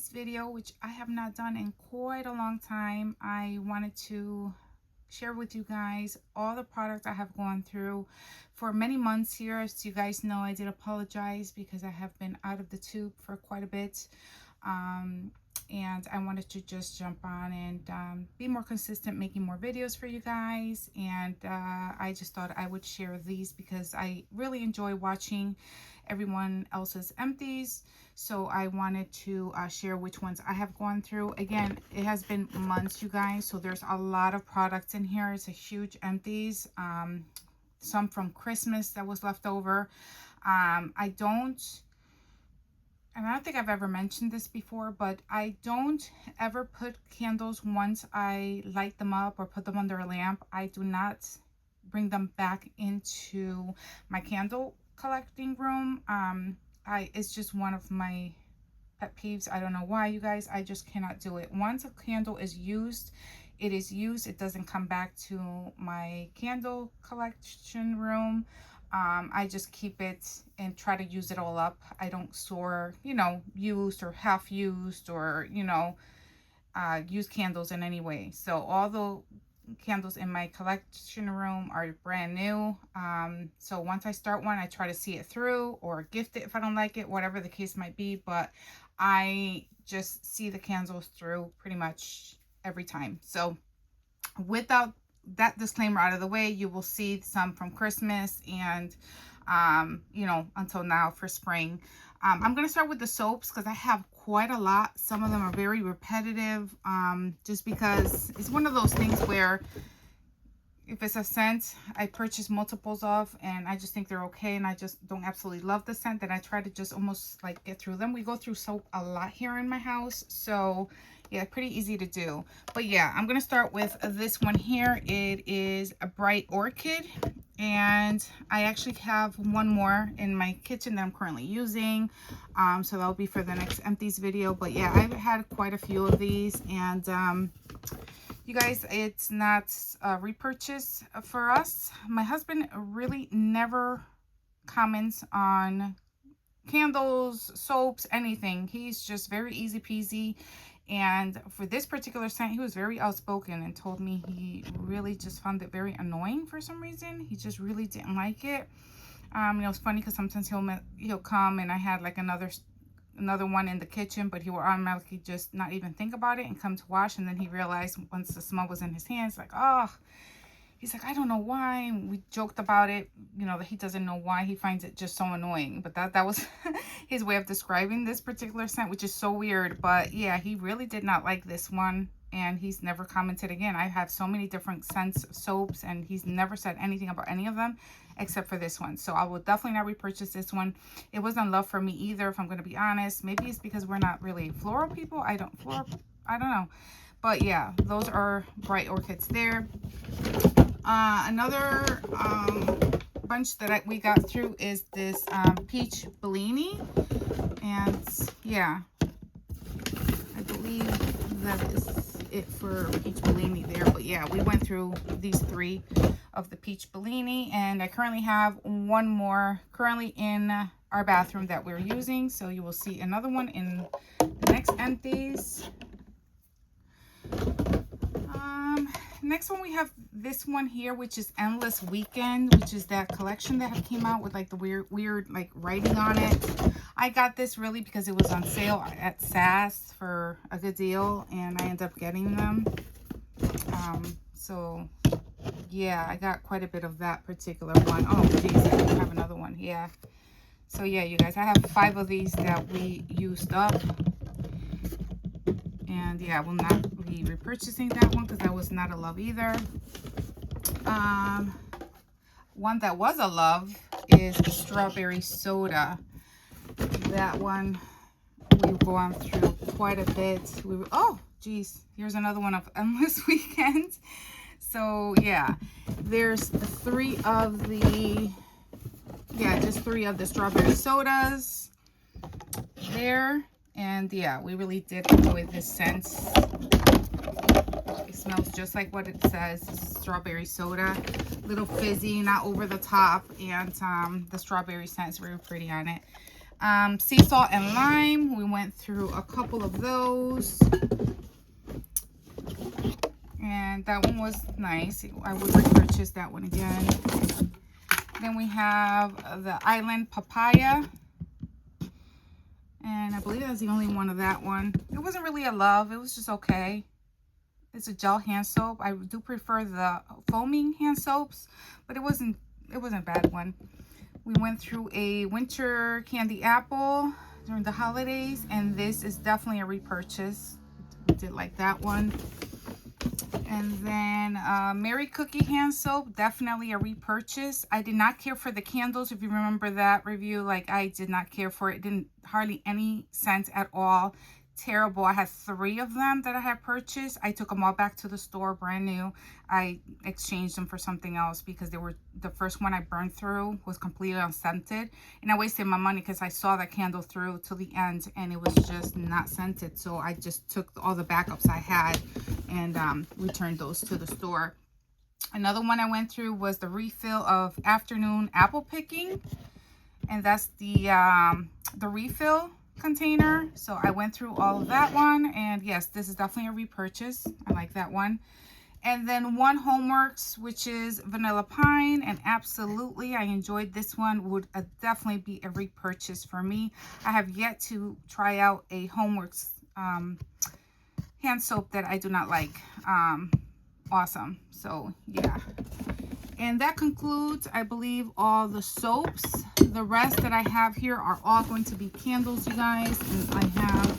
empties video, which I have not done in quite a long time. I wanted to share with you guys all the products I have gone through for many months here. As you guys know, I did apologize because I have been out of the tube for quite a bit. And I wanted to just jump on and be more consistent, making more videos for you guys. And I just thought I would share these because I really enjoy watching everyone else's empties. So I wanted to share which ones I have gone through. Again, it has been months, you guys, so there's a lot of products in here. It's a huge empties. Some from Christmas that was left over. And I don't think I've ever mentioned this before, but I don't ever put candles once I light them up or put them under a lamp. I do not bring them back into my candle collecting room. It's just one of my pet peeves. I don't know why, you guys. I just cannot do it. Once a candle is used, it is used. It doesn't come back to my candle collection room. I just keep it and try to use it all up. I don't store, used or half used or, used candles in any way. So all the candles in my collection room are brand new. So once I start one, I try to see it through or gift it if I don't like it, whatever the case might be. But I just see the candles through pretty much every time. So without that disclaimer out of the way, you will see some from Christmas and until now for spring. I'm going to start with the soaps because I have quite a lot. Some of them are very repetitive, just because it's one of those things where if it's a scent I purchase multiples of and I just think they're okay and I just don't absolutely love the scent, then I try to just almost like get through them. We go through soap a lot here in my house, so yeah, pretty easy to do. But yeah, I'm gonna start with this one here. It is a Bright Orchid, and I actually have one more in my kitchen that I'm currently using, so that'll be for the next empties video. But yeah, I've had quite a few of these, and you guys, it's not a repurchase for us. My husband really never comments on candles, soaps, anything. He's just very easy peasy. And for this particular scent, he was very outspoken and told me he really just found it very annoying for some reason. He just really didn't like it. It was funny because sometimes he'll come and I had like another one in the kitchen, but he will automatically just not even think about it and come to wash. And then he realized once the smell was in his hands, like, oh, he's like, I don't know why. And we joked about it, that he doesn't know why. He finds it just so annoying. But that was his way of describing this particular scent, which is so weird. But yeah, he really did not like this one. And he's never commented again. I have so many different scents of soaps, and he's never said anything about any of them except for this one. So I will definitely not repurchase this one. It wasn't love for me either, if I'm going to be honest. Maybe it's because we're not really floral people. I don't know. But yeah, those are Bright Orchids there. Another bunch that we got through is this Peach Bellini. And yeah, I believe that is it for Peach Bellini there. But yeah, we went through these three of the Peach Bellini, and I currently have one more currently in our bathroom that we're using. So you will see another one in the next empties. Next one, we have this one here, which is Endless Weekend, which is that collection that came out with like the weird like writing on it. I got this really because it was on sale at SAS for a good deal, and I ended up getting them. So yeah, I got quite a bit of that particular one. Oh geez, I have another one. Yeah. So yeah, you guys, I have 5 of these that we used up. And yeah, I will not be repurchasing that one because that was not a love either. One that was a love is Strawberry Soda. That one we've gone through quite a bit. Oh geez, here's another one of Endless Weekend. So yeah, there's just 3 of the Strawberry Sodas there. And yeah, we really did enjoy this scent. It smells just like what it says, strawberry soda. Little fizzy, not over the top. And the strawberry scent is very pretty on it. Sea salt and lime. We went through a couple of those. And that one was nice. I would repurchase that one again. Then we have the Island Papaya. And I believe that's the only one of that one. It wasn't really a love. It was just okay. It's a gel hand soap. I do prefer the foaming hand soaps, but it wasn't a bad one. We went through a winter candy apple during the holidays, and this is definitely a repurchase. We did like that one. And then Mary Cookie hand soap, definitely a repurchase. I did not care for the candles. If you remember that review, like I did not care for it. It didn't hardly any scent at all. Terrible. I had 3 of them that I had purchased. I took them all back to the store, brand new. I exchanged them for something else because they were, the first one I burned through was completely unscented, and I wasted my money because I saw that candle through till the end and it was just not scented. So I just took all the backups I had and returned those to the store. Another one I went through was the refill of afternoon apple picking, and that's the refill container. So I went through all of that one, and yes, this is definitely a repurchase. I like that one. And then one Homeworks, which is vanilla pine, and absolutely I enjoyed this one. Would definitely be a repurchase for me. I have yet to try out a Homeworks hand soap that I do not like. Awesome. So yeah, and that concludes, I believe, all the soaps. The rest that I have here are all going to be candles, you guys. And I have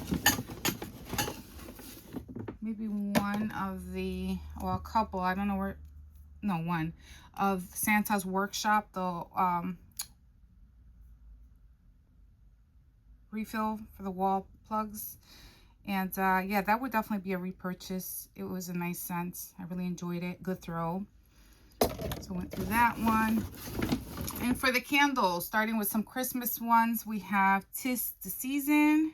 maybe one of the, or a couple, I don't know where, no, one of Santa's Workshop, the refill for the wall plugs. And yeah, that would definitely be a repurchase. It was a nice scent. I really enjoyed it. Good throw. So I went through that one. And for the candles, starting with some Christmas ones, we have 'Tis the Season.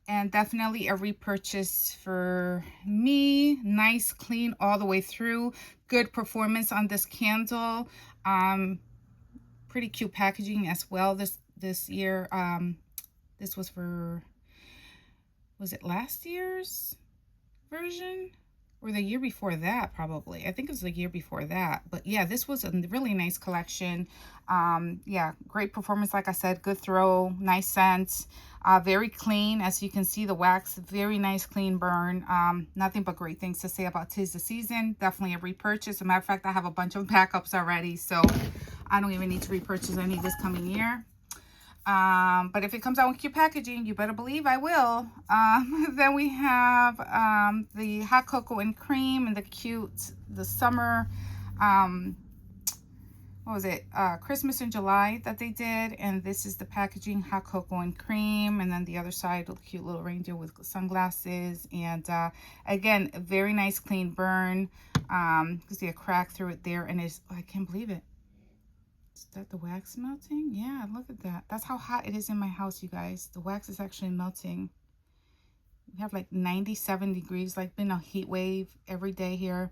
And definitely a repurchase for me. Nice, clean all the way through. Good performance on this candle. Pretty cute packaging as well this year. This was for, was it last year's version? Or the year before that, probably. I think it was the year before that. But yeah, this was a really nice collection. Yeah, great performance, like I said. Good throw, nice scent. Very clean. As you can see, the wax, very nice, clean burn. Nothing but great things to say about 'Tis the Season. Definitely a repurchase. As a matter of fact, I have a bunch of backups already, so I don't even need to repurchase any this coming year. But if it comes out with cute packaging, you better believe I will. Then we have the hot cocoa and cream and the summer, what was it, Christmas in July that they did. And this is the packaging, hot cocoa and cream, and then the other side, a cute little reindeer with sunglasses. And again, a very nice clean burn. You can see a crack through it there, and it's, oh, I can't believe it. Is that the wax melting? Yeah, look at that. That's how hot it is in my house, you guys. The wax is actually melting. We have like 97 degrees, like been a heat wave every day here.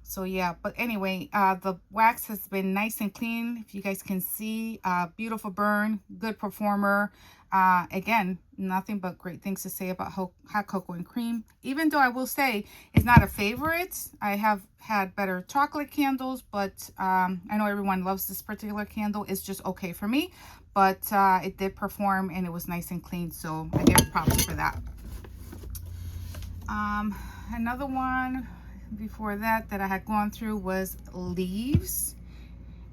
So yeah, but anyway, the wax has been nice and clean. If you guys can see, beautiful burn, good performer. Again, nothing but great things to say about hot cocoa and cream. Even though I will say it's not a favorite. I have had better chocolate candles, but I know everyone loves this particular candle. It's just okay for me, but it did perform and it was nice and clean. So I give props for that. Another one before that I had gone through was Leaves.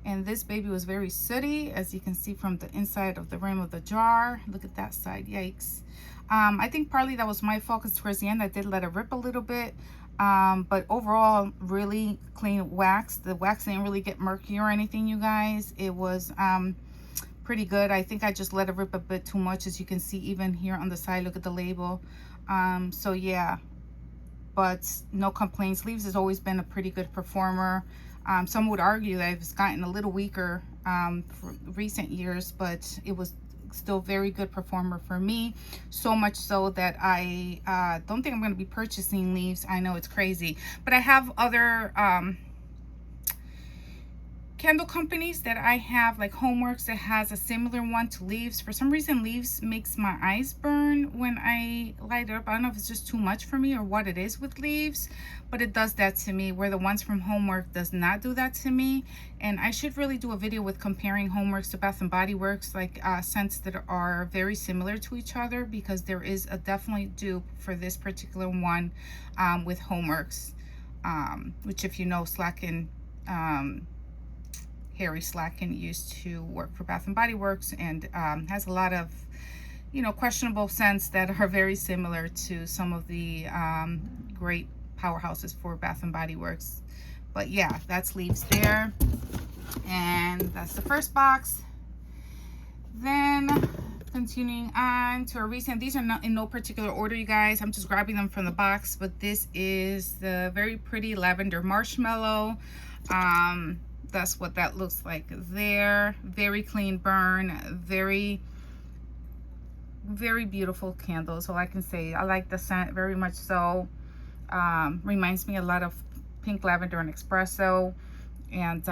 And this baby was very sooty, as you can see from the inside of the rim of the jar. Look at that side, yikes. I think partly that was my fault because towards the end I did let it rip a little bit. But overall, really clean wax. The wax didn't really get murky or anything, you guys. It was pretty good. I think I just let it rip a bit too much, as you can see even here on the side. Look at the label. So yeah, but no complaints. Leaves has always been a pretty good performer. Some would argue that it's gotten a little weaker for recent years, but it was still very good performer for me. So much so that I don't think I'm going to be purchasing Leaves. I know it's crazy, but I have other candle companies that I have, like Homeworks, that has a similar one to Leaves. For some reason, Leaves makes my eyes burn when I light it up. I don't know if it's just too much for me or what it is with Leaves, but it does that to me, where the ones from Homework does not do that to me. And I should really do a video with comparing Homeworks to Bath and Body Works, like scents that are very similar to each other, because there is a definitely dupe for this particular one with Homeworks, which, if you know, Slacken, Harry Slacken used to work for Bath and Body Works, and has a lot of, you know, questionable scents that are very similar to some of the great powerhouses for Bath and Body Works. But yeah, that's Leaves there, and that's the first box. Then continuing on to a recent, these are not in no particular order, you guys, I'm just grabbing them from the box, but this is the very pretty lavender marshmallow. That's what that looks like there. Very clean burn, very beautiful candle. So I can say I like the scent very much so. Reminds me a lot of Pink Lavender and Espresso, and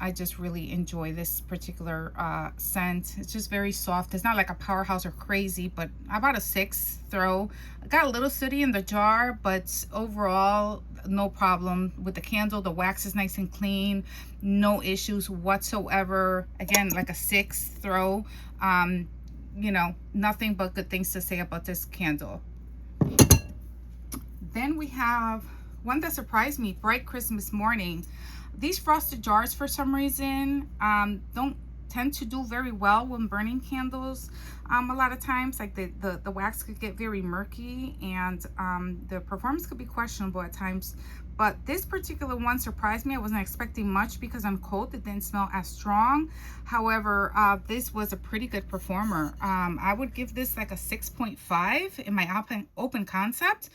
I just really enjoy this particular scent. It's just very soft. It's not like a powerhouse or crazy, but about a 6 throw. I got a little sooty in the jar, but overall no problem with the candle. The wax is nice and clean, no issues whatsoever. Again, like a 6 throw. You know, nothing but good things to say about this candle. Then we have one that surprised me, Bright Christmas Morning. These frosted jars, for some reason, don't tend to do very well when burning candles. A lot of times, like the wax could get very murky, and the performance could be questionable at times. But this particular one surprised me. I wasn't expecting much because on cold it didn't smell as strong. However, this was a pretty good performer. I would give this like a 6.5 in my open concept.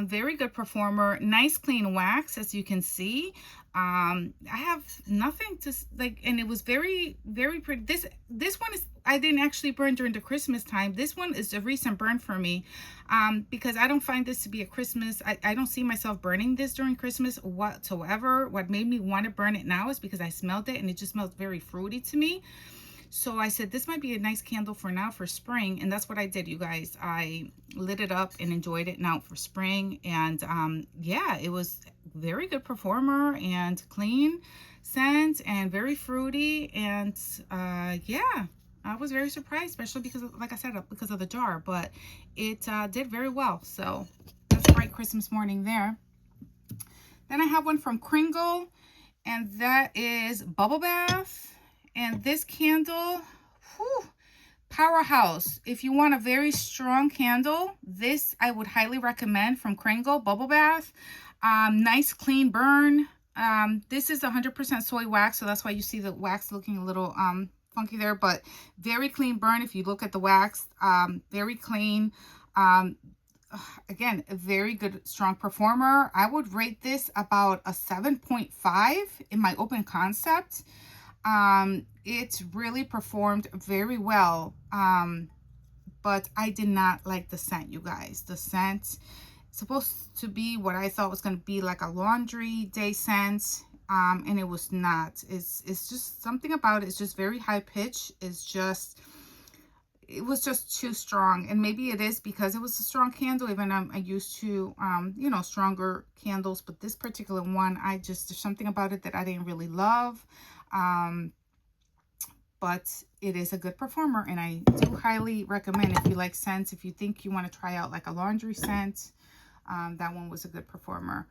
Very good performer. Nice clean wax, as you can see. I have nothing to like, and it was very pretty. This one is, I didn't actually burn during the Christmas time. This one is a recent burn for me, because I don't find this to be a Christmas. I don't see myself burning this during Christmas whatsoever. What made me want to burn it now is because I smelled it and it just smelled very fruity to me. So I said this might be a nice candle for now for spring, and that's what I did, you guys. I lit it up and enjoyed it now for spring, and yeah, it was very good performer and clean scent and very fruity, and yeah, I was very surprised, especially because of, like I said, because of the jar, but it did very well. So that's Bright Christmas Morning there. Then I have one from Kringle, and that is Bubble Bath. And this candle, whew, powerhouse. If you want a very strong candle, this I would highly recommend from Kringle, Bubble Bath. Nice clean burn. This is 100% soy wax, so that's why you see the wax looking a little funky there, but very clean burn. If you look at the wax, very clean. Again, a very good strong performer. I would rate this about a 7.5 in my open concept. It really performed very well, but I did not like the scent, you guys. The scent is supposed to be what I thought was going to be like a laundry day scent, and it was not. It's just something about it. It's just very high pitch. It was just too strong, and maybe it is because it was a strong candle. Even I'm used to you know, stronger candles, but this particular one, there's something about it that I didn't really love. But it is a good performer, and I do highly recommend, if you like scents, if you think you want to try out like a laundry scent, that one was a good performer.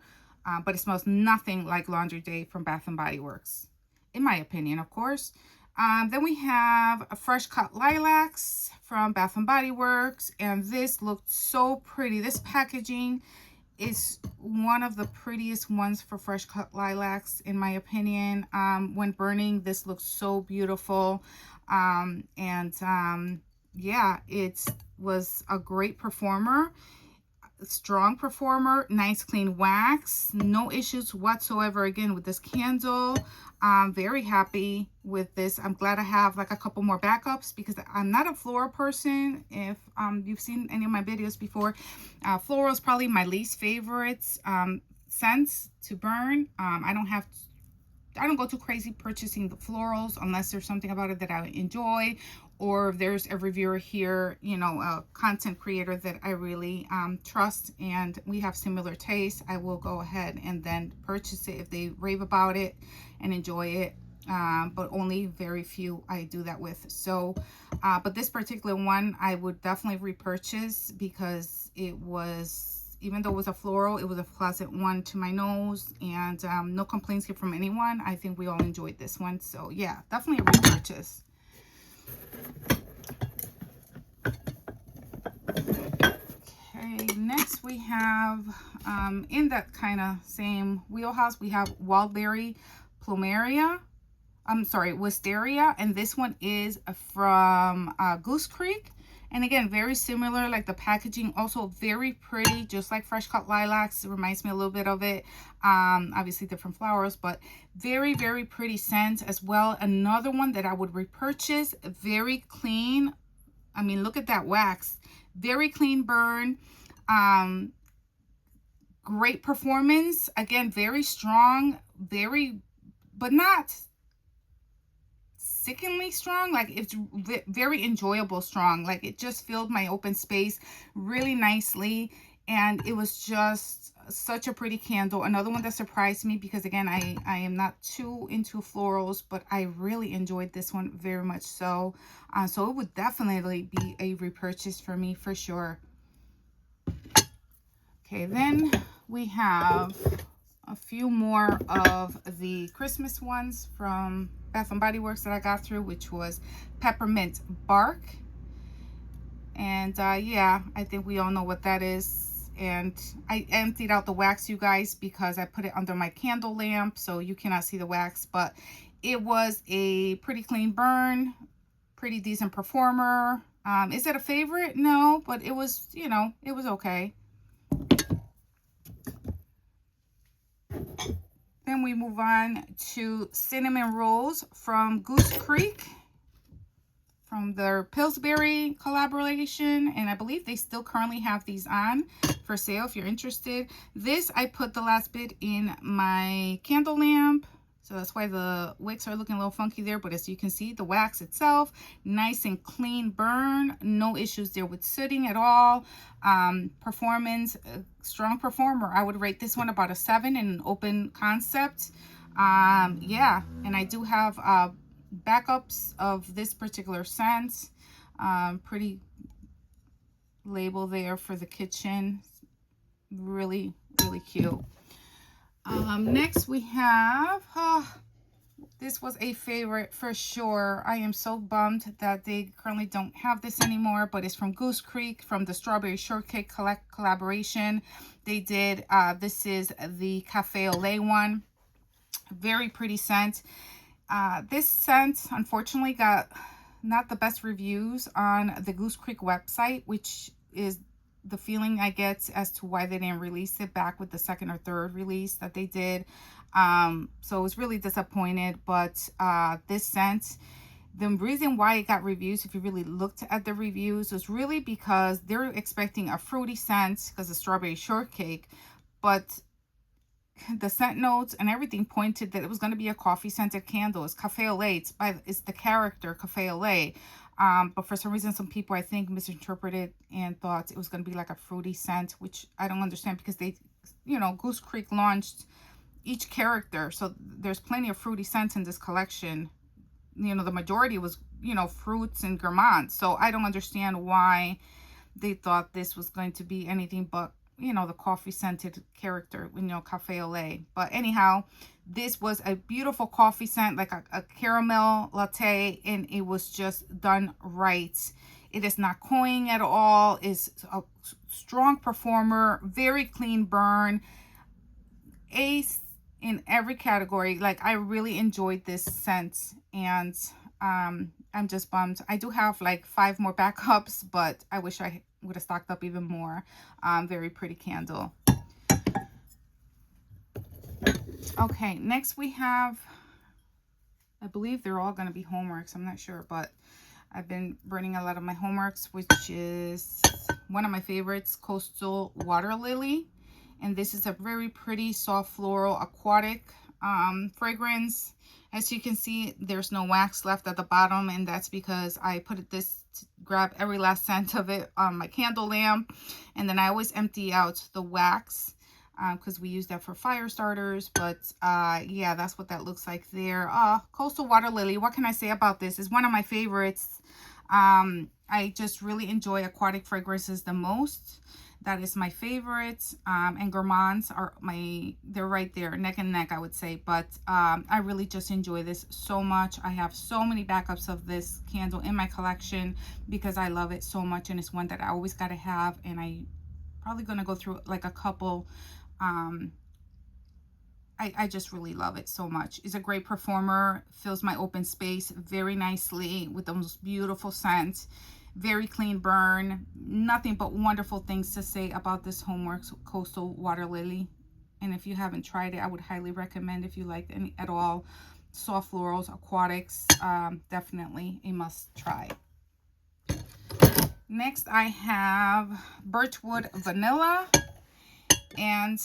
But it smells nothing like Laundry Day from Bath and Body Works, in my opinion, of course. Then we have a Fresh Cut Lilacs from Bath and Body Works, and this looked so pretty. This packaging is one of the prettiest ones for Fresh Cut Lilacs, in my opinion. When burning, this looks so beautiful. Yeah, it was a great performer, strong performer, nice clean wax, no issues whatsoever again with this candle. I'm very happy with this. I'm glad I have like a couple more backups, because I'm not a floral person. If you've seen any of my videos before, floral is probably my least favorite scents to burn. I don't have I don't go too crazy purchasing the florals unless there's something about it that I enjoy, or if there's a reviewer here, you know, a content creator that I really trust and we have similar tastes, I will go ahead and then purchase it if they rave about it and enjoy it. But only very few I do that with. So, but this particular one I would definitely repurchase because it was, even though it was a floral, it was a pleasant one to my nose, and no complaints here from anyone. I think we all enjoyed this one. So yeah, definitely a repurchase. Okay, next we have, in that kind of same wheelhouse, we have Wildberry Plumeria. I'm sorry, Wisteria, and this one is from Goose Creek. And again, very similar, like the packaging, also very pretty, just like Fresh Cut Lilacs. It reminds me a little bit of it. Obviously different flowers, but very, very pretty scent as well. Another one that I would repurchase, very clean. I mean, look at that wax. Very clean burn. Great performance. Again, very strong, but not sickeningly strong. Like, it's very enjoyable strong. Like, it just filled my open space really nicely, and it was just such a pretty candle. Another one that surprised me because again, I am not too into florals, but I really enjoyed this one very much so. So it would definitely be a repurchase for me for sure. Okay, then we have a few more of the Christmas ones from Bath and Body Works that I got through, which was Peppermint Bark. And yeah, I think we all know what that is. And I emptied out the wax, you guys, because I put it under my candle lamp, so you cannot see the wax. But it was a pretty clean burn, pretty decent performer. Is it a favorite? No, but it was, you know, it was okay. Then we move on to Cinnamon Rolls from Goose Creek, from their Pillsbury collaboration, and I believe they still currently have these on for sale if you're interested. This, I put the last bit in my candle lamp, so that's why the wicks are looking a little funky there, but as you can see, the wax itself, nice and clean burn, no issues there with sooting at all. Performance, strong performer. I would rate this one about a 7 in an open concept. Yeah, and I do have backups of this particular scent. Pretty label there for the kitchen. Really, really cute. Next we have, this was a favorite for sure. I am so bummed that they currently don't have this anymore, but it's from Goose Creek, from the Strawberry Shortcake collaboration. They did, this is the Cafe au Lait one. Very pretty scent. This scent unfortunately got not the best reviews on the Goose Creek website, which is the feeling I get as to why they didn't release it back with the second or third release that they did. So I was really disappointed, but this scent, the reason why it got reviews, if you really looked at the reviews, was really because they're expecting a fruity scent because of Strawberry Shortcake, but the scent notes and everything pointed that it was going to be a coffee scented candle. It's Cafe au Lait. It's the character Cafe au Lait. But for some reason, some people, I think, misinterpreted and thought it was going to be like a fruity scent, which I don't understand because they, you know, Goose Creek launched each character. So there's plenty of fruity scents in this collection. You know, the majority was, you know, fruits and gourmands. So I don't understand why they thought this was going to be anything but, you know, the coffee scented character, you know, Cafe au Lait. But anyhow, this was a beautiful coffee scent, like a caramel latte, and it was just done right. It is not cloying at all. It's a strong performer, very clean burn, ace in every category. Like, I really enjoyed this scent, and I'm just bummed. I do have like 5 more backups, but I wish I would have stocked up even more. Very pretty candle. Okay, next we have, I believe they're all going to be homeworks. I'm not sure, but I've been burning a lot of my homeworks, which is one of my favorites, Coastal Water Lily. And this is a very pretty soft floral aquatic fragrance. As you can see, there's no wax left at the bottom, and that's because I put this to grab every last scent of it on my candle lamp, and then I always empty out the wax because we use that for fire starters. But yeah, that's what that looks like there. Coastal Water Lily, what can I say about this? It's one of my favorites. I just really enjoy aquatic fragrances the most. That is my favorite. And gourmands are they're right there, neck and neck, I would say. But I really just enjoy this so much. I have so many backups of this candle in my collection because I love it so much, and it's one that I always got to have, and I probably gonna go through like a couple. I just really love it so much. It's a great performer, fills my open space very nicely with the most beautiful scent. Very clean burn. Nothing but wonderful things to say about this Homeworks Coastal Water Lily. And if you haven't tried it, I would highly recommend. If you like any at all soft florals, aquatics, definitely a must try. Next, I have Birchwood Vanilla, and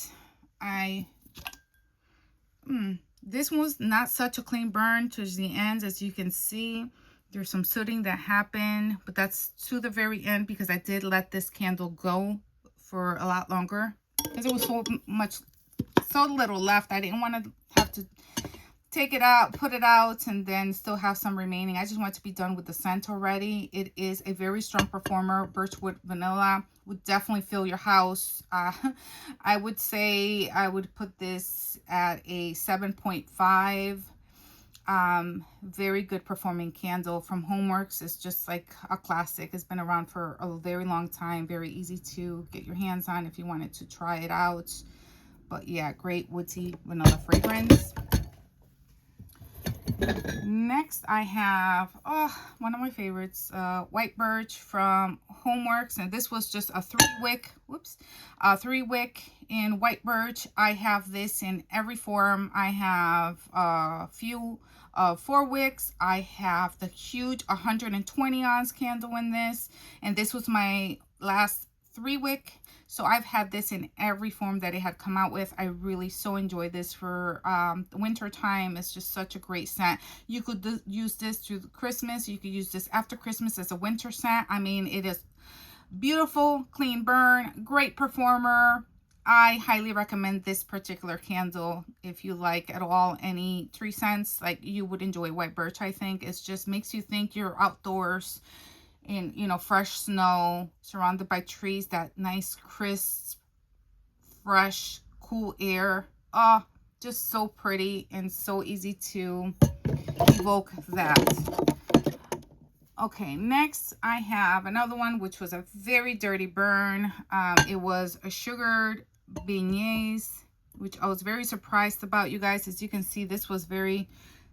this one's not such a clean burn towards the ends. As you can see, there's some sooting that happened, but that's to the very end because I did let this candle go for a lot longer because there was so little left. I didn't want to have to take it out, put it out, and then still have some remaining. I just want to be done with the scent already. It is a very strong performer. Birchwood Vanilla would definitely fill your house. I would say I would put this at a 7.5. Very good performing candle from Homeworks. It's just like a classic. It's been around for a very long time. Very easy to get your hands on if you wanted to try it out. But yeah, great woodsy vanilla fragrance. Next, I have one of my favorites, White Birch from Homeworks, and this was just a 3-wick. A 3-wick in White Birch. I have this in every form. I have a few 4 wicks. I have the huge 120 ounce candle in this, and this was my last 3-wick. So I've had this in every form that it had come out with. I really so enjoy this for the winter time. It's just such a great scent. You could use this through Christmas. You could use this after Christmas as a winter scent. I mean, it is beautiful, clean burn, great performer. I highly recommend this particular candle if you like at all any tree scents. Like, you would enjoy White Birch. I think it just makes you think you're outdoors in, you know, fresh snow, surrounded by trees, that nice, crisp, fresh, cool air. Just so pretty and so easy to evoke that. Okay, next I have another one, which was a very dirty burn. It was a sugared beignets, which I was very surprised about, you guys. As you can see, this was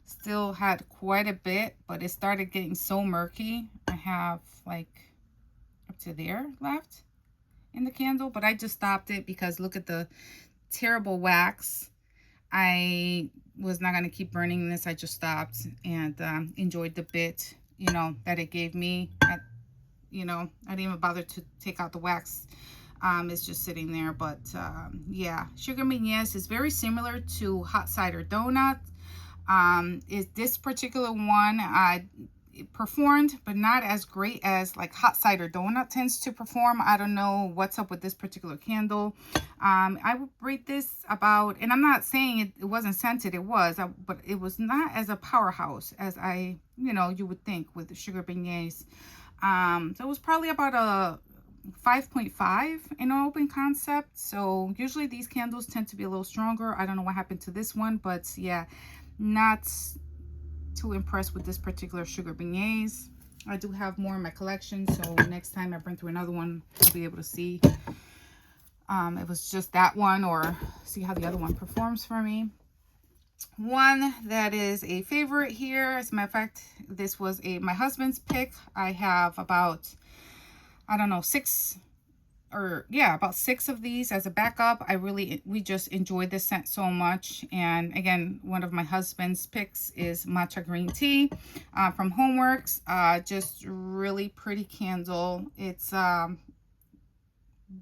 still had quite a bit, but it started getting so murky. I have like up to there left in the candle, but I just stopped it because look at the terrible wax. I was not going to keep burning this. I just stopped and enjoyed the bit, you know, that it gave me. I didn't even bother to take out the wax. It's just sitting there. But yeah, Sugar Beignets is very similar to Hot Cider Donut. Is this particular one it performed, but not as great as like Hot Cider Donut tends to perform. I don't know what's up with this particular candle. I would rate this about, and I'm not saying it wasn't scented, it was, but it was not as a powerhouse as you would think with the Sugar Beignets. So it was probably about a 5.5 in an open concept. So usually these candles tend to be a little stronger. I don't know what happened to this one, but yeah, not too impressed with this particular Sugar Beignets. I do have more in my collection, so next time I bring through another one, I'll be able to see it was just that one, or see how the other one performs for me. One that is a favorite here, as a matter of fact, this was my husband's pick. I have about, I don't know, about 6 of these as a backup. We just enjoyed this scent so much. And again, one of my husband's picks is Matcha Green Tea from Homeworks. Just really pretty candle. It's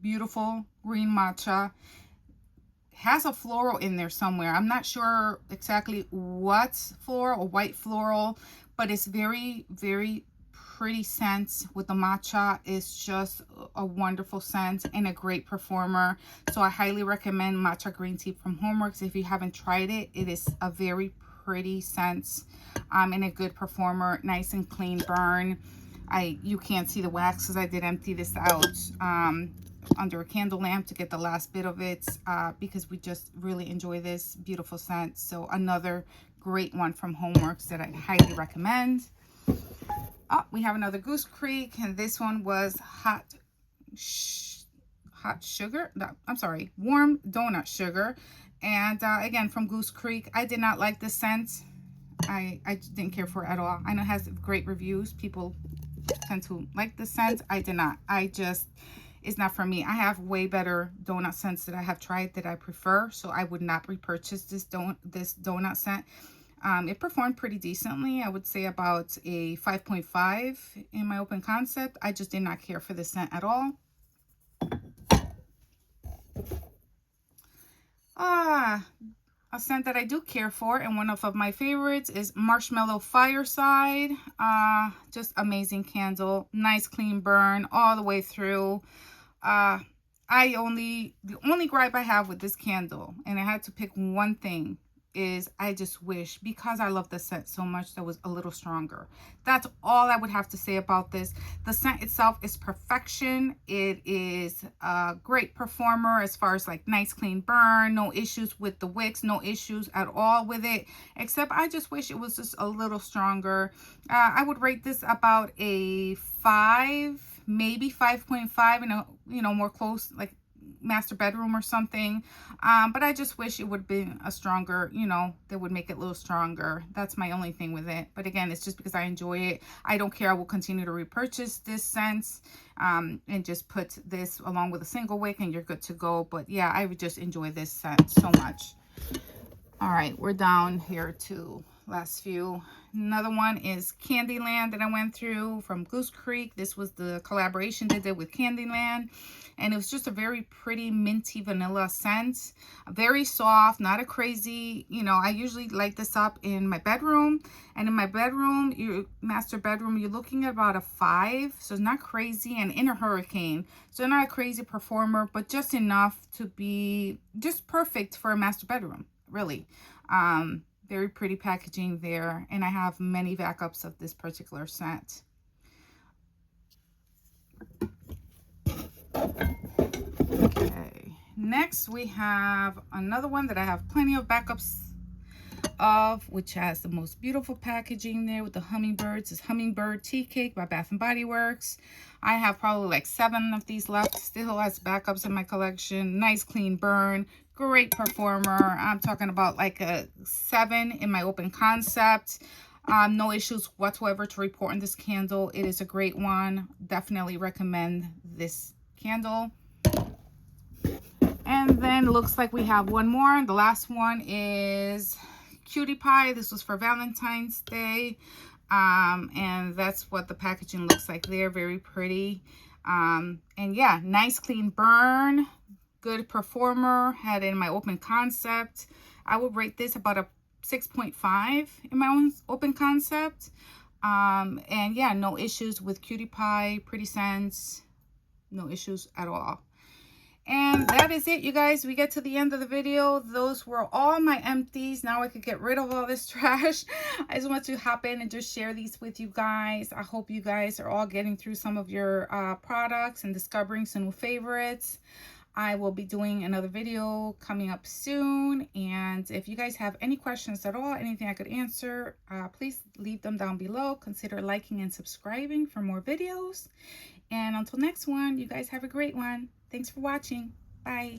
beautiful green matcha, has a floral in there somewhere. I'm not sure exactly what's floral or white floral, but it's very, very pretty scent with the matcha. It's just a wonderful scent and a great performer. So I highly recommend matcha green tea from Homeworks. If you haven't tried it, it is a very pretty scent and a good performer. Nice and clean burn. You can't see the wax because I did empty this out under a candle lamp to get the last bit of it because we just really enjoy this beautiful scent. So another great one from Homeworks that I highly recommend. Oh, we have another Goose Creek, and this one was warm donut sugar. And again, from Goose Creek. I did not like the scent. I didn't care for it at all. I know it has great reviews. People tend to like the scent. I did not. It's not for me. I have way better donut scents that I have tried that I prefer, so I would not repurchase this donut scent. It performed pretty decently. I would say about a 5.5 in my open concept. I just did not care for the scent at all. A scent that I do care for, and one of my favorites, is Marshmallow Fireside. Just amazing candle. Nice clean burn all the way through. The only gripe I have with this candle, and I had to pick one thing, is I just wish, because I love the scent so much, that was a little stronger. That's all I would have to say about this. The scent itself is perfection. It is a great performer as far as like nice clean burn, no issues with the wicks, no issues at all with it, except I just wish it was just a little stronger. I would rate this about a 5, maybe 5.5, more close, like master bedroom or something. But I just wish it would be a stronger, they would make it a little stronger. That's my only thing with it. But again, it's just because I enjoy it. I don't care. I will continue to repurchase this scent and just put this along with a single wick and you're good to go. But yeah, I would just enjoy this scent so much. All right, we're down here to last few. Another one is Candyland that I went through from Goose Creek. This was the collaboration they did with Candyland, and it was just a very pretty minty vanilla scent. Very soft, not a crazy, I usually light this up in my bedroom, and in my bedroom, your master bedroom, you're looking at about a 5, so it's not crazy, and in a hurricane, so not a crazy performer, but just enough to be just perfect for a master bedroom, really. Very pretty packaging there, and I have many backups of this particular scent. Okay, next we have another one that I have plenty of backups of, which has the most beautiful packaging there with the hummingbirds. It's Hummingbird Tea Cake by Bath & Body Works. I have probably like 7 of these left. Still has backups in my collection. Nice clean burn. Great performer. I'm talking about like a 7 in my open concept. No issues whatsoever to report on this candle. It is a great one. Definitely recommend this candle. And then it looks like we have one more. The last one is Cutie Pie. This was for Valentine's Day. And that's what the packaging looks like there. Very pretty. And yeah, nice clean burn. Good performer. Had it in my open concept. I would rate this about a 6.5 in my own open concept. And yeah, no issues with Cutie Pie. Pretty scents. No issues at all. And that is it, you guys. We get to the end of the video. Those were all my empties. Now I could get rid of all this trash. I just want to hop in and just share these with you guys. I hope you guys are all getting through some of your products and discovering some new favorites. I will be doing another video coming up soon. And if you guys have any questions at all, anything I could answer, please leave them down below. Consider liking and subscribing for more videos. And until next one, you guys have a great one. Thanks for watching. Bye.